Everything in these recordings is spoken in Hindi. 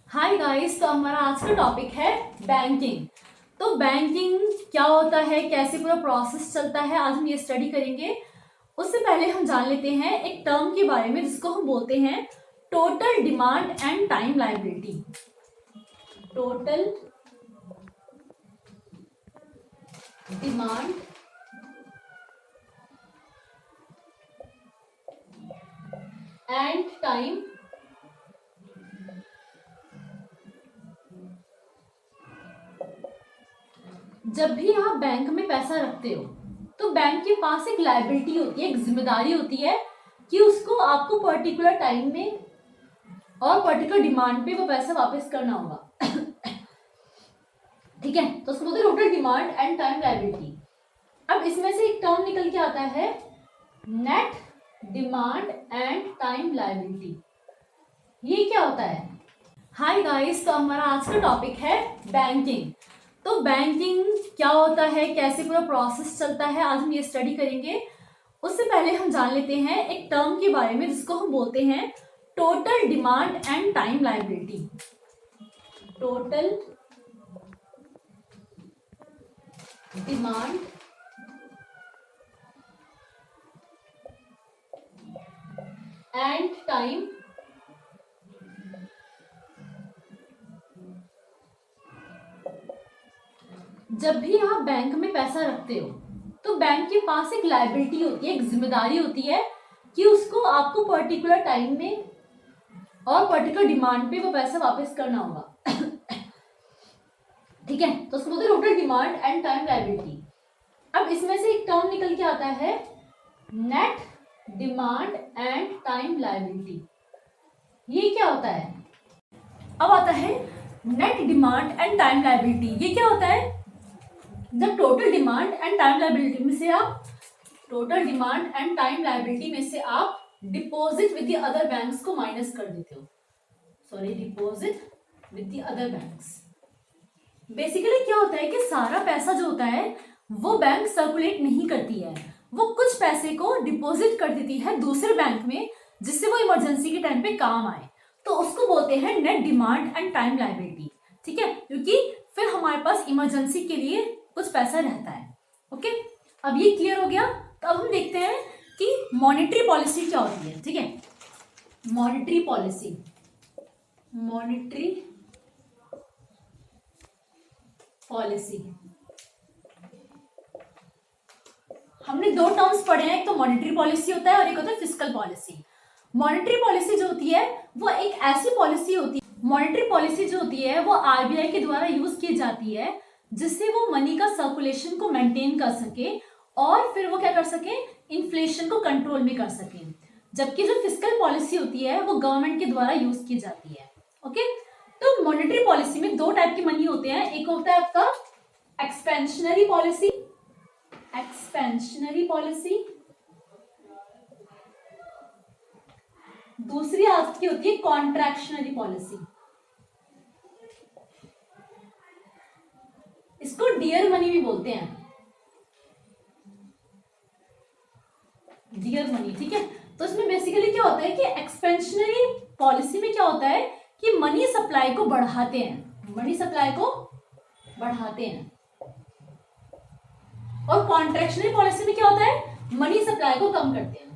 हाय गाइस, तो हमारा आज का टॉपिक है बैंकिंग। तो बैंकिंग क्या होता है, कैसे पूरा प्रोसेस चलता है, आज हम ये स्टडी करेंगे। उससे पहले हम जान लेते हैं एक टर्म के बारे में जिसको हम बोलते हैं total demand and time liability. Total demand and time जब भी आप बैंक में पैसा रखते हो तो बैंक के पास एक लायबिलिटी होती है, एक जिम्मेदारी होती है कि उसको आपको पर्टिकुलर टाइम में और पर्टिकुलर डिमांड पे वो पैसा वापस करना होगा। ठीक है, तो उसको बोलते हैं total demand and time liability. अब इसमें से एक टर्म निकल के आता है net demand and time liability. ये क्या होता है? हाय गाइस, तो हमारा आज का टॉपिक है बैंकिंग। तो बैंकिंग क्या होता है, कैसे पूरा प्रोसेस चलता है, आज हम ये स्टडी करेंगे। उससे पहले हम जान लेते हैं एक टर्म के बारे में जिसको हम बोलते हैं total demand and time liability. Total demand and time जब भी आप बैंक में पैसा रखते हो तो बैंक के पास एक लायबिलिटी होती है, एक जिम्मेदारी होती है कि उसको आपको पर्टिकुलर टाइम में और पर्टिकुलर डिमांड पे वो पैसा वापस करना होगा। ठीक है, तो उसको बोलते हैं total demand and time liability. अब इसमें से एक टर्म निकल के आता है net demand and time liability. ये क्या होता है? अब आता है net demand and time liability. ये क्या होता है? जब total demand and time liability में से आप deposit with the other banks को माइनस कर देते हो। Deposit with the other banks. Basically क्या होता है कि सारा पैसा जो होता है वो बैंक सर्कुलेट नहीं करती है, वो कुछ पैसे को डिपॉजिट कर देती है दूसरे बैंक में जिससे वो इमरजेंसी के टाइम पे काम आए। तो उसको बोलते हैं net demand and time liability. ठीक है, क्योंकि फिर हमारे पास इमरजेंसी के लिए कुछ पैसा रहता है। ओके, अब ये क्लियर हो गया। तो अब हम देखते हैं कि मॉनेटरी पॉलिसी क्या होती है। ठीक है, मॉनेटरी पॉलिसी हमने दो टर्म्स पढ़े हैं, एक तो मॉनेटरी पॉलिसी होता है और एक होता है फिस्कल पॉलिसी। मॉनेटरी पॉलिसी जो होती है वो एक ऐसी पॉलिसी होती है, मॉनेटरी पॉलिसी जो होती है वो आरबीआई के द्वारा यूज की जाती है जिससे वो मनी का सर्कुलेशन को मेंटेन कर सके और फिर वो क्या कर सके, इन्फ्लेशन को कंट्रोल में कर सके। जबकि जो फिस्कल पॉलिसी होती है वो गवर्नमेंट के द्वारा यूज की जाती है। ओके, तो मॉनेटरी पॉलिसी में दो टाइप के मनी होते हैं। एक होता है आपका एक्सपेंशनरी पॉलिसी, दूसरी आपकी होती है कॉन्ट्रैक्शनरी पॉलिसी। इसको डियर मनी भी बोलते हैं, डियर मनी। ठीक है, तो इसमें बेसिकली क्या होता है कि एक्सपेंशनरी पॉलिसी में क्या होता है कि मनी सप्लाई को बढ़ाते हैं, और कॉन्ट्रैक्शनरी पॉलिसी में क्या होता है, मनी सप्लाई को कम करते हैं।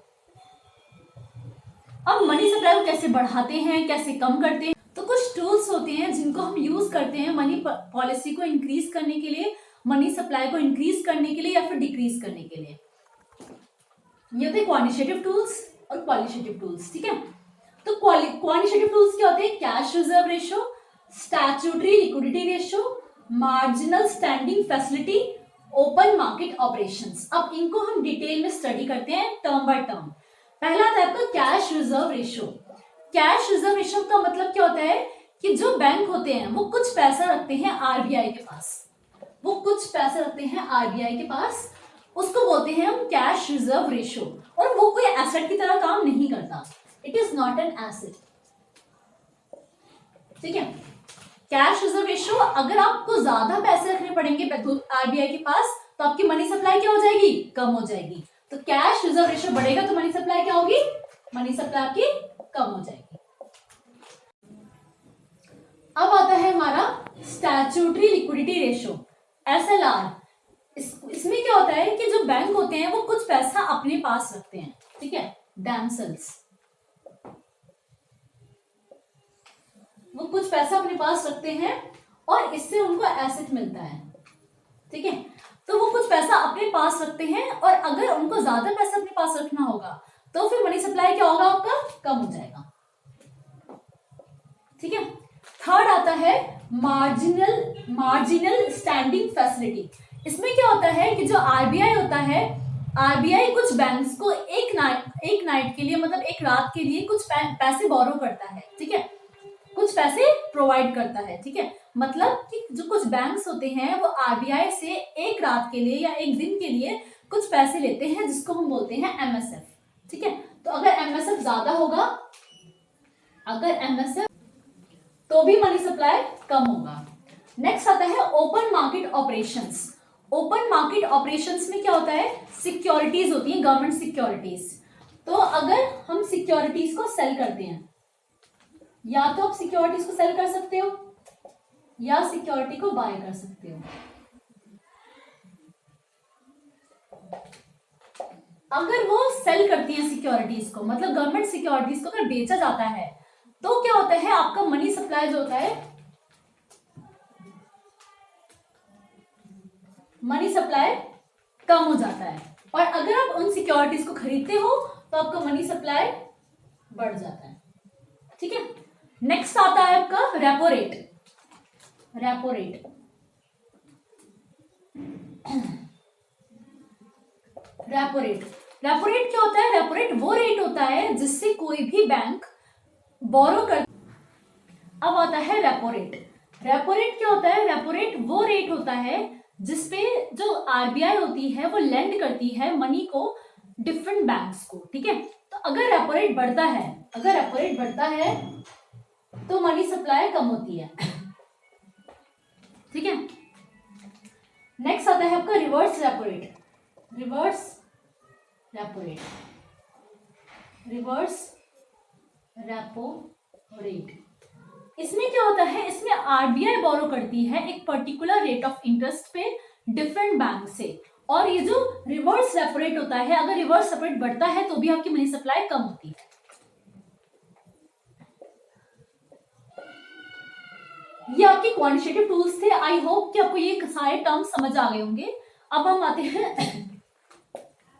अब मनी सप्लाई को कैसे बढ़ाते हैं, कैसे कम करते हैं, तो कुछ टूल्स होते हैं जिनको हम यूज करते हैं मनी पॉलिसी को इंक्रीज करने के लिए, मनी सप्लाई को इंक्रीज करने के लिए या फिर डिक्रीज करने के लिए। ये होते हैं क्वांटिटेटिव टूल्स और क्वालिटेटिव टूल्स। ठीक है, तो क्वांटिटेटिव टूल्स क्या होते हैं? Cash reserve ratio, statutory liquidity ratio, marginal standing facility, open market operations. अब इनको हम डिटेल में स्टडी करते हैं टर्म बाय टर्म। पहला आता है आपका cash reserve ratio. Cash reserve ratio का मतलब क्या होता है कि जो बैंक होते हैं वो कुछ पैसा रखते हैं आरबीआई के पास, उसको बोलते हैं हम कैश रिजर्व रेशो। और वो कोई एसेट की तरह काम नहीं करता, it is not an asset. ठीक है, कैश रिजर्व रेशो, अगर आपको ज्यादा पैसे रखने पड़ेंगे आरबीआई के पास तो आपकी मनी सप्लाई क्या हो जाएगी? कम हो जाएगी। तो कैश रिजर्व रेशो बढ़ेगा तो मनी सप्लाई क्या होगी? मनी सप्लाई आपकी कम हो जाएगी। स्टैट्यूटरी लिक्विडिटी रेशियो SLR, इसमें क्या होता है कि जो बैंक होते हैं वो कुछ पैसा अपने पास रखते हैं, ठीक है, डैमसेल्स, वो कुछ पैसा अपने पास रखते हैं और इससे उनको एसेट मिलता है, ठीक है। तो वो कुछ पैसा अपने पास रखते हैं और अगर उनको ज्यादा पैसा अपने पास रखना होगा तो फिर मनी सप्लाई क्या होगा, आपका कम हो जाएगा, ठीक है। थर्ड आता है मार्जिनल स्टैंडिंग फैसिलिटी। इसमें क्या होता है कि जो आरबीआई होता है, आरबीआई कुछ बैंक्स को एक नाइट के लिए, मतलब एक रात के लिए कुछ पैसे बोरो करता है, ठीक है, कुछ पैसे प्रोवाइड करता है, ठीक है। मतलब कि जो कुछ बैंक्स होते हैं वो आरबीआई से एक रात के लिए या एक दिन के लिए कुछ पैसे लेते हैं जिसको हम बोलते हैं एमएसएफ, ठीक है। तो अगर एमएसएफ ज्यादा होगा, अगर एमएसएफ तो भी मनी सप्लाई कम होगा। नेक्स्ट आता है open market operations. Open market operations में क्या होता है, सिक्योरिटीज होती हैं, गवर्नमेंट सिक्योरिटीज। तो अगर हम सिक्योरिटीज को सेल करते हैं, या तो आप सिक्योरिटीज को सेल कर सकते हो या सिक्योरिटी को बाय कर सकते हो। अगर वो सेल करती है सिक्योरिटीज को, मतलब गवर्नमेंट सिक्योरिटीज को अगर बेचा जाता है, तो क्या होता है, आपका मनी सप्लाई जो होता है, मनी सप्लाई कम हो जाता है। और अगर आप उन सिक्योरिटीज को खरीदते हो तो आपका मनी सप्लाई बढ़ जाता है, ठीक है। नेक्स्ट आता है आपका repo rate. Repo rate repo rate repo rate क्या होता है, रेपो रेट वो रेट होता है जिससे कोई भी बैंक बोरो कर। अब आता है रेपो रेट। रेपो रेट क्या होता है, रेपो रेट वो रेट होता है जिसपे जो आरबीआई होती है वो लेंड करती है मनी को डिफरेंट बैंक्स को, ठीक है। तो अगर रेपो रेट बढ़ता है, अगर रेपो रेट बढ़ता है तो मनी सप्लाई कम होती है, ठीक है। नेक्स्ट आता है आपका reverse repo rate. Reverse repo rate, reverse repo rate, इसमें क्या होता है, इसमें आरबीआई बोरो करती है एक पर्टिकुलर रेट ऑफ इंटरेस्ट पे डिफरेंट बैंक से, और ये जो रिवर्स रेपो रेट होता है, अगर रिवर्स रेपो रेट बढ़ता है तो भी आपकी मनी सप्लाई कम होती है। ये आपके क्वांटिटेटिव टूल्स थे। आई होप कि आपको ये सारे टर्म्स समझ आ गए होंगे। अब हम आते हैं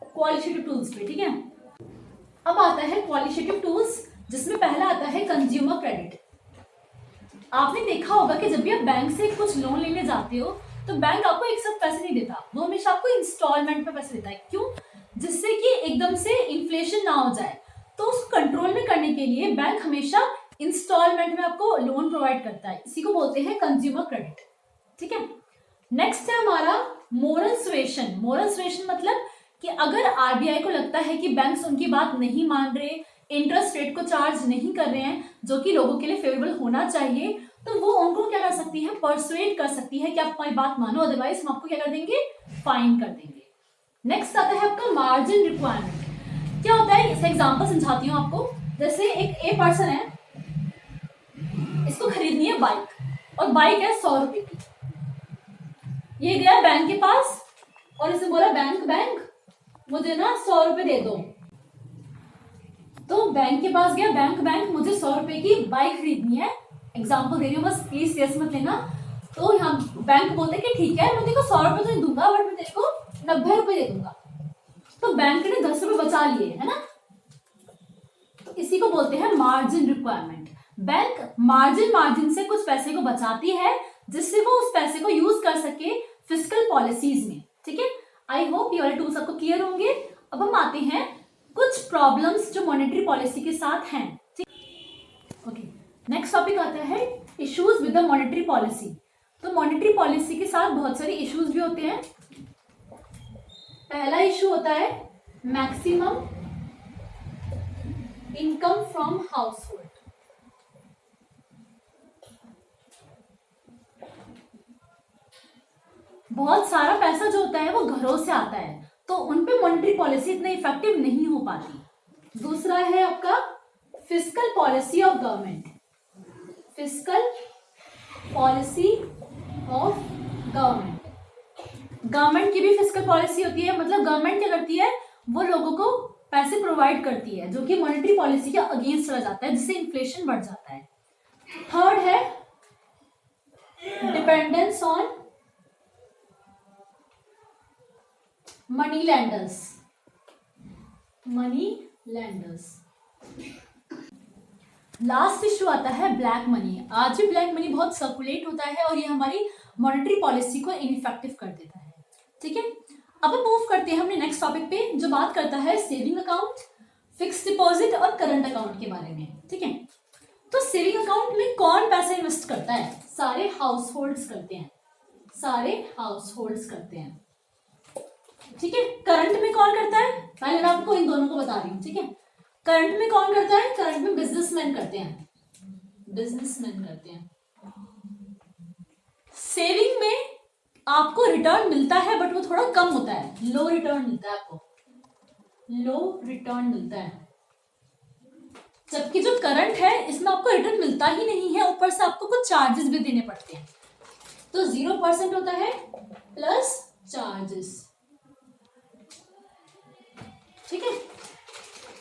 क्वालिटेटिव टूल्स पे, ठीक है। अब आता है क्वालिटेटिव टूल्स, जिसमें पहला आता है कंज्यूमर क्रेडिट। आपने देखा होगा कि जब भी आप बैंक से कुछ लोन लेने जाते हो तो बैंक आपको एक साथ पैसे नहीं देता, वो हमेशा आपको इंस्टॉलमेंट में पैसे देता है। क्यों? जिससे कि एकदम से इन्फ्लेशन ना हो जाए। तो उसको कंट्रोल में करने के लिए बैंक हमेशा इंस्टॉलमेंट में आपको लोन प्रोवाइड करता है, इसी को बोलते हैं कंज्यूमर क्रेडिट, ठीक है। नेक्स्ट है हमारा मोरल सुएशन। मोरल सुएशन मतलब कि अगर आरबीआई को लगता है कि बैंक्स उनकी बात नहीं मान रहे, इंटरेस्ट रेट को चार्ज नहीं कर रहे हैं जो कि लोगों के लिए फेवरेबल होना चाहिए, तो वो उनको क्या कर सकती है, परसुएड कर सकती है कि आप हमारी बात मानो, अदरवाइज हम आपको क्या कर देंगे, फाइन कर देंगे। नेक्स्ट आता है आपका मार्जिन रिक्वायरमेंट। क्या होता है, इसे एग्जांपल समझाती हूँ आपको। जैसे एक ए पर्सन है, इसको खरीदनी है बाइक, और बाइक है 100 रुपए की। ये गया बैंक के पास और इसे बोला बैंक मुझे ना 100 रुपए दे दो। तो बैंक के पास गया, बैंक मुझे 100 रुपए की बाइक खरीदनी है। एग्जाम्पल दे रही हूँ, बस प्लीज सीरियस मत लेना। तो यहाँ बैंक बोलते कि ठीक है, मैं तेरे को 100 रुपए तो नहीं दूंगा, बट मैं तेरे को 90 रुपए दे दूंगा। तो बैंक ने 10 रुपए बचा लिए, है ना। तो इसी को बोलते हैं मार्जिन रिक्वायरमेंट। बैंक मार्जिन से कुछ पैसे को बचाती है जिससे वो उस पैसे को यूज कर सके फिस्कल पॉलिसीज में, ठीक है। आई होप ये वाले टूल्स आपको क्लियर होंगे। अब हम आते हैं कुछ प्रॉब्लम्स जो मॉनेटरी पॉलिसी के साथ हैं, ठीक। ओके, नेक्स्ट टॉपिक आता है issues with the monetary policy. तो मॉनेटरी पॉलिसी के साथ बहुत सारे इश्यूज भी होते हैं। पहला इशू होता है मैक्सिमम इनकम फ्रॉम हाउसहोल्ड। बहुत सारा पैसा जो होता है वो घरों से आता है, तो उन पे मॉनेटरी पॉलिसी इतनी इफेक्टिव नहीं हो पाती। दूसरा है आपका fiscal policy of government. Fiscal policy of government. Government की भी फिस्कल पॉलिसी होती है, मतलब गवर्नमेंट क्या करती है, वो लोगों को पैसे प्रोवाइड करती है जो कि मॉनेटरी पॉलिसी के अगेंस्ट चला जाता है, जिससे इन्फ्लेशन बढ़ जाता है। थर्ड है dependence on money landers. Money landers. Last issue आता है ब्लैक मनी। आज भी ब्लैक मनी बहुत सर्कुलेट होता है और ये हमारी मॉनेटरी पॉलिसी को इनइफेक्टिव कर देता है। ठीक है, अब हम मूव करते हैं अपने नेक्स्ट टॉपिक पे, जो बात करता है सेविंग अकाउंट, फिक्स डिपॉजिट और करंट अकाउंट के बारे में। ठीक है, तो सेविंग अकाउंट में कौन पैसा इन्वेस्ट करता है? सारे हाउस होल्ड्स करते हैं, सारे हाउस होल्ड्स करते हैं। ठीक है, करंट में कौन करता है? पहले मैं आपको इन दोनों को बता रही हूँ। ठीक है, करंट में कौन करता है? करंट में बिजनेसमैन करते हैं, बिजनेसमैन करते हैं। सेविंग में आपको रिटर्न मिलता है बट वो थोड़ा कम होता है, लो रिटर्न मिलता है आपको, लो रिटर्न मिलता है। जबकि जो करंट है इसमें आपको रिटर्न मिलता ही नहीं है, ऊपर से आपको कुछ चार्जेस भी देने पड़ते हैं। तो 0% होता है प्लस चार्जेस। ठीक है,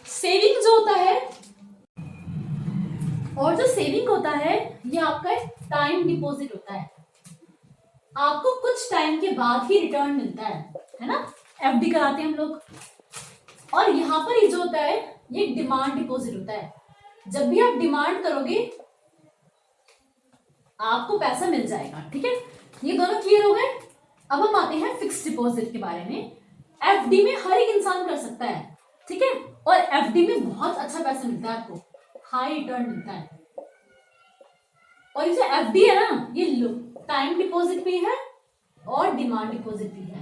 सेविंग जो होता है और जो सेविंग होता है ये आपका टाइम डिपॉजिट होता है, आपको कुछ टाइम के बाद ही रिटर्न मिलता है ना। एफडी कराते हैं हम लोग। और यहाँ पर ये जो होता है ये डिमांड डिपॉजिट होता है, जब भी आप डिमांड करोगे आपको पैसा मिल जाएगा। ठीक है, ये दोनों क्लियर हो गए। अब हम आते हैं फिक्स डिपॉजिट के बारे में। एफडी में हर एक इंसान कर सकता है। ठीक है, और एफडी में बहुत अच्छा पैसा मिलता है, आपको हाई रिटर्न मिलता है। और ये जो एफडी है ना, ये टाइम डिपॉजिट भी है और डिमांड डिपॉजिट भी है।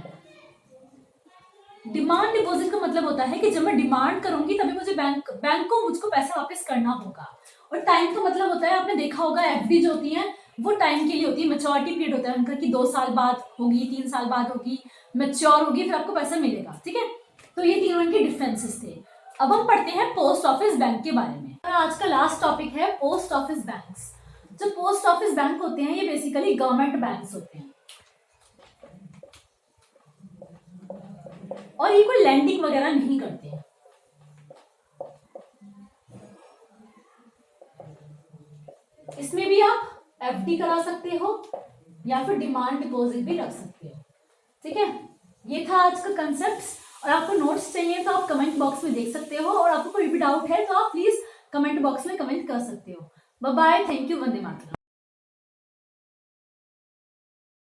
डिमांड डिपॉजिट का मतलब होता है कि जब मैं डिमांड करूंगी तभी मुझे बैंक को मुझको पैसा वापस करना होगा। और टाइम का मतलब होता है, आपने देखा होगा एफडी जो होती है वो टाइम के लिए होती है, मैच्योरिटी पीरियड होता है उनका कि 2 साल बाद होगी, 3 साल बाद होगी, मैच्योर होगी, फिर आपको पैसा मिलेगा। ठीक है, तो ये तीनों इनके डिफरेंसेस थे। अब हम पढ़ते हैं पोस्ट ऑफिस बैंक के बारे में। आज का लास्ट टॉपिक है पोस्ट ऑफिस बैंक्स। जो पोस्ट ऑफिस बैंक होते हैं ये बेसिकली गवर्नमेंट बैंक्स होते हैं और ये कोई लैंडिंग वगैरह नहीं करते हैं। इसमें भी आप एफडी करा सकते हो या फिर डिमांड डिपॉजिट भी रख सकते हो। ठीक है, ये था आज का कंसेप्ट। और आपको नोट्स चाहिए तो आप कमेंट बॉक्स में देख सकते हो, और आपको कोई भी डाउट है तो आप प्लीज कमेंट बॉक्स में कमेंट कर सकते हो। Bye bye, thank you, Vande Mataram.